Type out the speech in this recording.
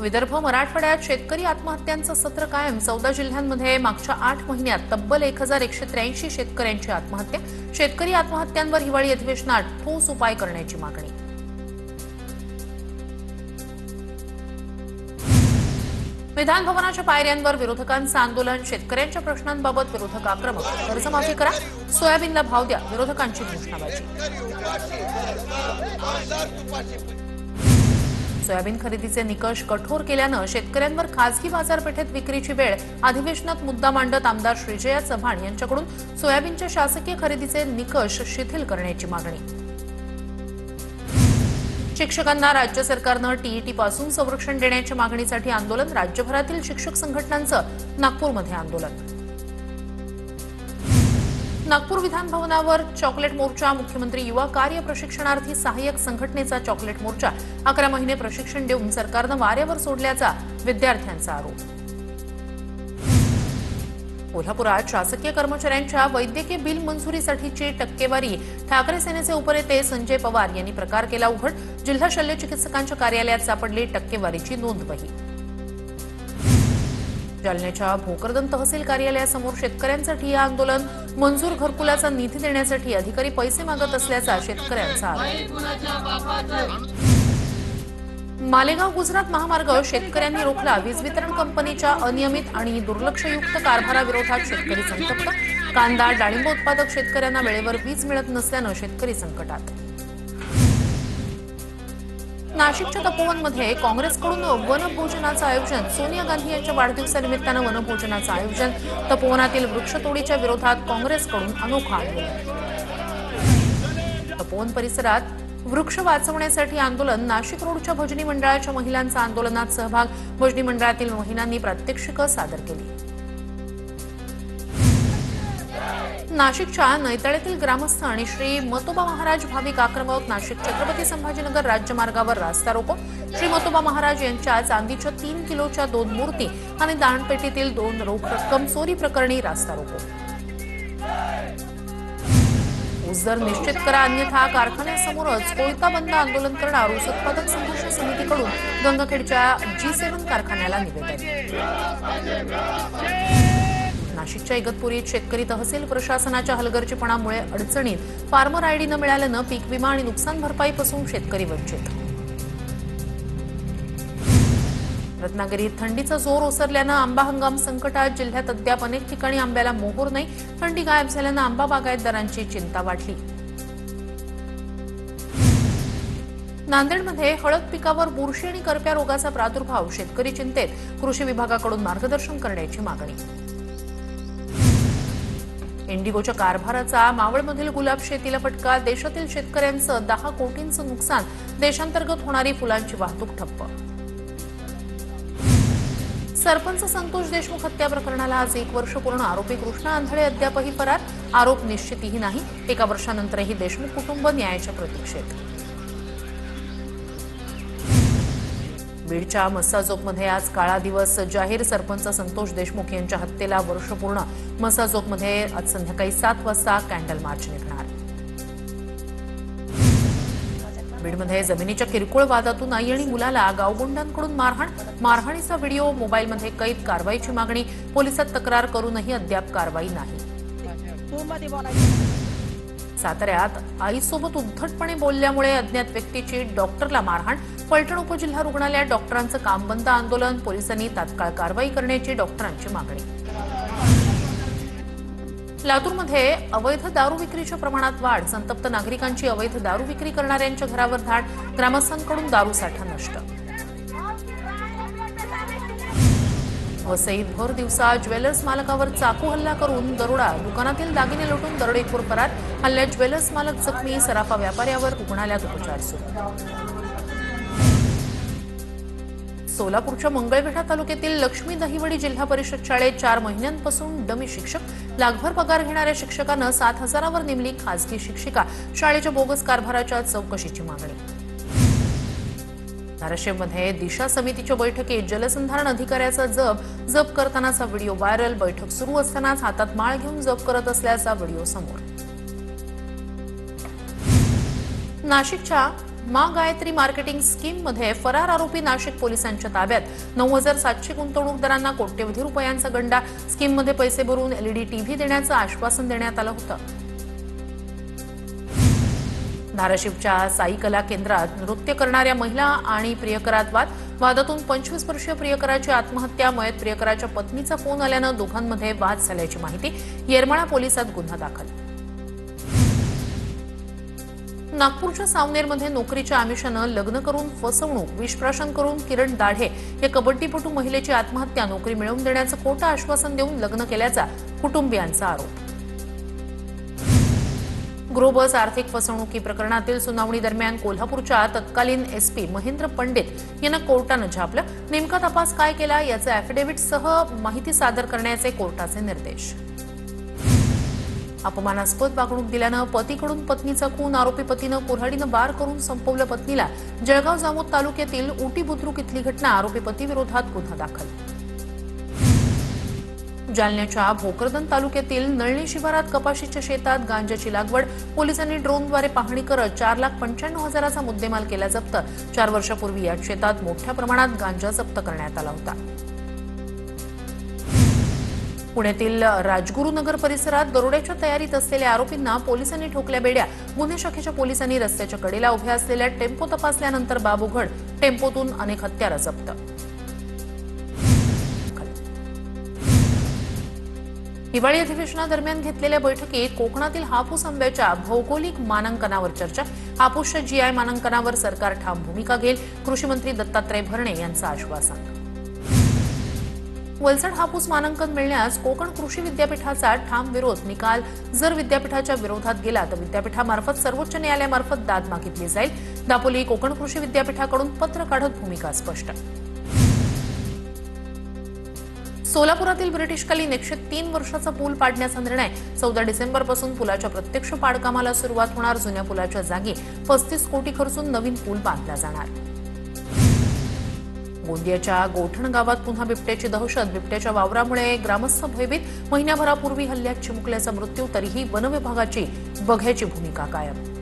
विदर्भ मराठवाड्यात शेतकरी आत्महत्यांचं सत्र कायम। 14 जिल्ह्यांमध्ये मागच्या 8 महिन्यात तब्बल 1183 शेतकऱ्यांची आत्महत्या। शेतकरी आत्महत्यांवर हिवाळी अधिवेशनात ठोस उपाय करण्याची मागणी। विधान भवनाच्या पायऱ्यांवर विरोधकांचं आंदोलन। शेतकऱ्यांच्या प्रश्नांबाबत विरोधक आक्रमक। कर्जमाफी करा, सोयाबीनला भाव द्या, विरोधकांची घोषणाबाजी। सोयाबीन खरेदीचे निकष कठोर केल्यानं शेतकऱ्यांवर खासगी बाजारपेठेत विक्रीची वेळ। अधिवेशनात मुद्दा मांडत आमदार श्रीजया चव्हाण यांच्याकडून सोयाबीनच्या शासकीय खरेदीचे निकष शिथिल करण्याची मागणी। शिक्षकांना राज्य सरकारनं टीईटी पासून संरक्षण देण्याच्या मागणीसाठी आंदोलन। राज्यभरातील शिक्षक संघटनांचं नागपूरमध्ये आंदोलन। नागपूर विधान भवनावर चॉकलेट मोर्चा। मुख्यमंत्री युवा कार्य प्रशिक्षणार्थी सहाय्यक संघटनेचा चॉकलेट मोर्चा। 11 महिने प्रशिक्षण देऊन सरकारनं वाऱ्यावर सोडल्याचा विद्यार्थ्यांचा आरोप। कोल्हापुरात शासकीय कर्मचाऱ्यांच्या वैद्यकीय बिल मंजुरीसाठीची टक्केवारी। ठाकरे सेनेचे उपनेते संजय पवार यांनी प्रकार केला उघड। जिल्हा शल्य चिकित्सकांच्या कार्यालयात सापडली टक्केवारीची नोंदवही। जालन्याच्या भोकरदन तहसील कार्यालयासमोर शेतकऱ्यांचं ठिय्या आंदोलन। मंजूर घरकुलाचा निधी देण्यासाठी अधिकारी पैसे मागत असल्याचा शेतकऱ्यांचा आरोप। मालेगाव गुजरात महामार्ग शेतकऱ्यांनी रोखला। वीज वितरण कंपनीच्या अनियमित आणि दुर्लक्षयुक्त कारभाराविरोधात शेतकरी संतप्त। कांदा डाळिंब उत्पादक शेतकऱ्यांना वेळेवर वीज मिळत नसल्यानं शेतकरी संकटात। नाशिकच्या तपोवनमध्ये काँग्रेसकडून वनभोजनाचं आयोजन। सोनिया गांधी यांच्या वाढदिवसानिमित्तानं वनभोजनाचं आयोजन। तपोवनातील वृक्षतोडीच्या विरोधात काँग्रेसकडून अनोखा आंदोलन। तपोवन परिसरात वृक्ष वाचवण्यासाठी आंदोलन। नाशिक रोडच्या भजनी मंडळाच्या महिलांचा आंदोलनात सहभाग। भजनी मंडळातील महिलांनी प्रात्यक्षिकं सादर केली। नाशिकच्या नैताळ्यातील ग्रामस्थ आणि श्री मतोबा महाराज भाविक आक्रमक। नाशिक छत्रपती संभाजीनगर राज्यमार्गावर रास्ता रोको। श्री मतोबा महाराज यांच्या चांदीच्या 3 किलोच्या 2 मूर्ती आणि दानपेटीतील 2 रोख रक्कम चोरी प्रकरणी रास्ता रोको। ऊस दर निश्चित करा, अन्यथा कारखान्यासमोरच कोयता बंद आंदोलन करणार। ऊस उत्पादक संघर्ष समितीकडून गंगाखेडच्या G7 कारखान्याला निवेदन। नाशिकच्या इगतपुरीत शेतकरी तहसील प्रशासनाच्या हलगर्जीपणामुळे अडचणीत। फार्मर आयडी न मिळाल्यानं पीक विमा आणि नुकसान भरपाईपासून शेतकरी वंचित। रत्नागिरीत थंडीचा जोर ओसरल्यानं आंबा हंगाम संकटात। जिल्ह्यात अद्याप अनेक ठिकाणी आंब्याला मोहोर नाही। थंडी गायब झाल्यानं आंबा बागायतदारांची चिंता वाढली। नांदेडमध्ये हळद पिकावर बुरशी आणि करप्या रोगाचा प्रादुर्भाव। शेतकरी चिंतेत, कृषी विभागाकडून मार्गदर्शन करण्याची मागणी। इंडिगोच्या कारभाराचा मावळमधील गुलाब शेतीला फटका। देशातील शेतकऱ्यांचं 10 कोटींचं नुकसान। देशांतर्गत होणारी फुलांची वाहतूक ठप्प। सरपंच संतोष देशमुख हत्या प्रकरणाला आज 1 वर्ष पूर्ण। आरोपी कृष्णा आंधळे अद्यापही फरार। आरोप निश्चितही नाही। 1 वर्षानंतरही देशमुख कुटुंब न्यायाच्या प्रतीक्षेत। बीडच्या मस्साजोगमध्ये आज काळा दिवस जाहीर। सरपंच संतोष देशमुख यांच्या हत्येला वर्ष पूर्ण। मस्साजोगमध्ये आज संध्याकाळी 7 वाजता कॅन्डल मार्च निघणार। बीडमध्ये जमिनीच्या किरकोळ वादातून आई आणि मुलाला गावगुंडांकडून मारहाण। मारहाणीचा व्हिडिओ मोबाईलमध्ये कैद। कारवाईची मागणी। पोलिसात तक्रार करूनही अद्याप कारवाई नाही। साताऱ्यात आईसोबत उद्धटपणे बोलल्यामुळे अज्ञात व्यक्तीची डॉक्टरला मारहाण। फलटण उपजिल्हा रुग्णालयात डॉक्टरांचं काम बंद आंदोलन। पोलिसांनी तात्काळ कारवाई करण्याची डॉक्टरांची मागणी। लातूरमध्ये अवैध दारू विक्रीच्या प्रमाणात वाढ। संतप्त नागरिकांची अवैध दारू विक्री करणाऱ्यांच्या घरावर धाड। ग्रामस्थांकडून दारू साठा नष्ट। वसईत भर दिवसा ज्वेलर्स मालकावर चाकू हल्ला करून दरोडा। दुकानातील दागिने लुटून दरोडेखोर फरार। हल्ल्यात ज्वेलर्स मालक जखमी। सराफा व्यापाऱ्यावर रुग्णालयात उपचार सुरू। सोलापूरच्या मंगळवेढा तालुक्यातील लक्ष्मी दहिवडी जिल्हा परिषद शाळेत 4 महिन्यांपासून डमी शिक्षक। लाखभर पगार घेणाऱ्या शिक्षकांना 7,000वर नेमली खासगी शिक्षिका। शाळेच्या बोगस कारभाराच्या चौकशीची मागणी। धाराशिवमध्ये दिशा समितीच्या बैठकीत जलसंधारण अधिकाऱ्याचा जप करतानाचा व्हिडिओ व्हायरल। बैठक सुरू असतानाच हातात माळ घेऊन जप करत असल्याचा व्हिडिओ समोर। नाशिकच्या माँ गायत्री मार्केटिंग स्कीम मध्ये फरार आरोपी नाशिक पोलिसांच्या ताब्यात 9,700 गुंतवणूकदारांना कोट्यवधी रुपयांचा गंडा. स्कीम मध्ये पैसे भरून एलईडी टीव्ही देण्याचं आश्वासन देण्यात आलं होतं. धाराशिवच्या साई कला केंद्रात नृत्य करणाऱ्या महिला आणि प्रियकरात वादातून 25 वर्षीय प्रियकराची आत्महत्या. मयत प्रियकराच्या पत्नीचा फोन आल्यानं दोघांमध्ये वाद झाल्याची माहिती. येरमाळा पोलिसात गुन्हा दाखल. नागपूरच्या सावनेरमध्ये नोकरीच्या आमिषानं लग्न करून फसवणूक, विषप्राशन करून किरण दाढे या कबड्डीपटू महिलेची आत्महत्या. नोकरी मिळवून देण्याचं खोटं आश्वासन देऊन लग्न केल्याचा कुटुंबियांचा आरोप. ग्रोबस आर्थिक फसवणुकी प्रकरणातील सुनावणी दरम्यान कोल्हापूरच्या तत्कालीन एसपी महेंद्र पंडित यांना कोर्टानं झापलं. नेमका तपास काय केला याचे अॅफिडेव्हिटसह माहिती सादर करण्याचे कोर्टाचे निर्देश. अपमानास्पद वागणूक दिल्यानं पतीकडून पत्नीचा खून. आरोपी पतीनं कुऱ्हाडीनं बार करून संपवलं पत्नीला. जळगाव जामोद तालुक्यातील उटी बुद्रुक इथली घटना. आरोपी पती विरोधात गुन्हा दाखल. जालन्याच्या भोकरदन तालुक्यातील नळणी शिवारात कपाशीच्या शेतात गांजाची लागवड. पोलिसांनी ड्रोनद्वारे पाहणी करत 4,95,000चा मुद्देमाल केला जप्त. 4 वर्षापूर्वी या शेतात मोठ्या प्रमाणात गांजा जप्त करण्यात आला होता. पुण्यातील राजगुरुनगर परिसरात दरोड्याच्या तयारीत असलेल्या आरोपींना पोलिसांनी ठोकल्या बेड्या. गुन्हे शाखेच्या पोलिसांनी रस्त्याच्या कडेला उभ्या असलेल्या टेम्पो तपासल्यानंतर बाब उघड. टेम्पोतून अनेक हत्यारं जप्त. हिवाळी अधिवेशनादरम्यान घेतलेल्या बैठकीत कोकणातील हापूस आंब्याच्या भौगोलिक मानांकनावर चर्चा. हापूसच्या जीआय मानांकनावर सरकार ठाम भूमिका घेईल. कृषी मंत्री दत्तात्रय भरणे यांचं आश्वासन. वलसाड हापूस मानांकन मिळण्यास कोकण कृषी विद्यापीठाचा ठाम विरोध. निकाल जर विद्यापीठाच्या विरोधात गेला तर विद्यापीठामार्फत सर्वोच्च न्यायालयामार्फत दाद मागितली जाईल. दापोली कोकण कृषी विद्यापीठाकडून पत्र काढत भूमिका स्पष्ट. सोलापुरातील ब्रिटिशकालीन 103 वर्षाचा पूल पाडण्याचा निर्णय. 14 डिसेंबरपासून पुलाच्या प्रत्यक्ष पाडकामाला सुरुवात होणार. जुन्या पुलाच्या जागी 35 कोटी खर्चून नवीन पूल बांधला जाणार. गोंदियाच्या गोठण गावात पुन्हा बिबट्याची दहशत. बिबट्याच्या वावरामुळे ग्रामस्थ भयभीत. महिन्याभरापूर्वी हल्ल्यात चिमुकल्याचा मृत्यू. तरीही वनविभागाची बघ्याची भूमिका कायम.